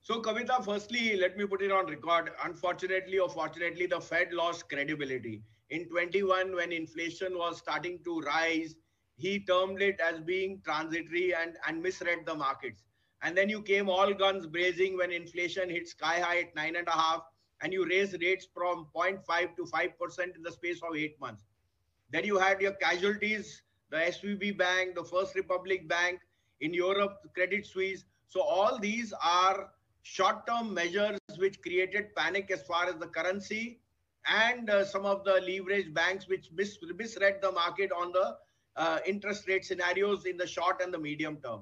So, Kavita, firstly, let me put it on record. Unfortunately or fortunately, the Fed lost credibility. In 21, when inflation was starting to rise, he termed it as being transitory and misread the markets. And then you came all guns blazing when inflation hit sky high at 9.5%, and you raised rates from 0.5 to 5% in the space of 8 months. Then you had your casualties, the SVB Bank, the First Republic Bank, in Europe, Credit Suisse. So all these are short-term measures which created panic as far as the currency and some of the leveraged banks which misread the market on the interest rate scenarios in the short and the medium term.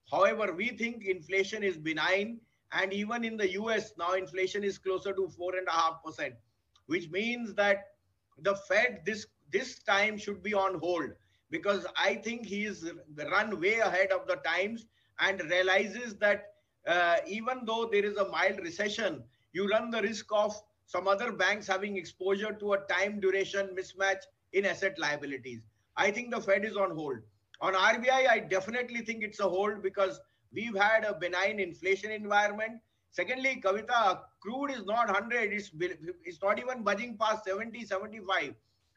However, we think inflation is benign, and even in the US now inflation is closer to 4.5%, which means that the Fed this time should be on hold, because I think he is run way ahead of the times and realizes that even though there is a mild recession, you run the risk of some other banks having exposure to a time duration mismatch in asset liabilities. I think the Fed is on hold. On RBI, I definitely think it's a hold because we've had a benign inflation environment. Secondly, Kavita, crude is not 100, it's not even budging past 70, 75,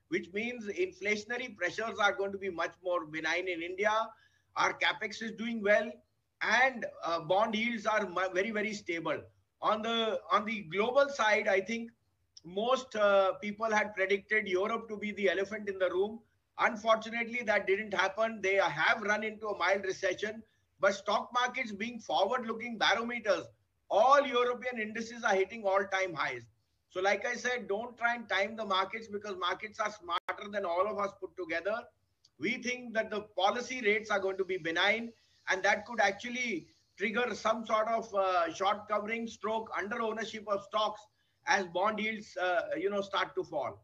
which means inflationary pressures are going to be much more benign in India. Our capex is doing well, and bond yields are very, very stable. On the global side, I think most people had predicted Europe to be the elephant in the room. Unfortunately, that didn't happen. They have run into a mild recession, but stock markets being forward-looking barometers, all European indices are hitting all-time highs. So like I said, don't try and time the markets because markets are smarter than all of us put together. We think that the policy rates are going to be benign, and that could actually trigger some sort of short covering stroke under ownership of stocks as bond yields start to fall.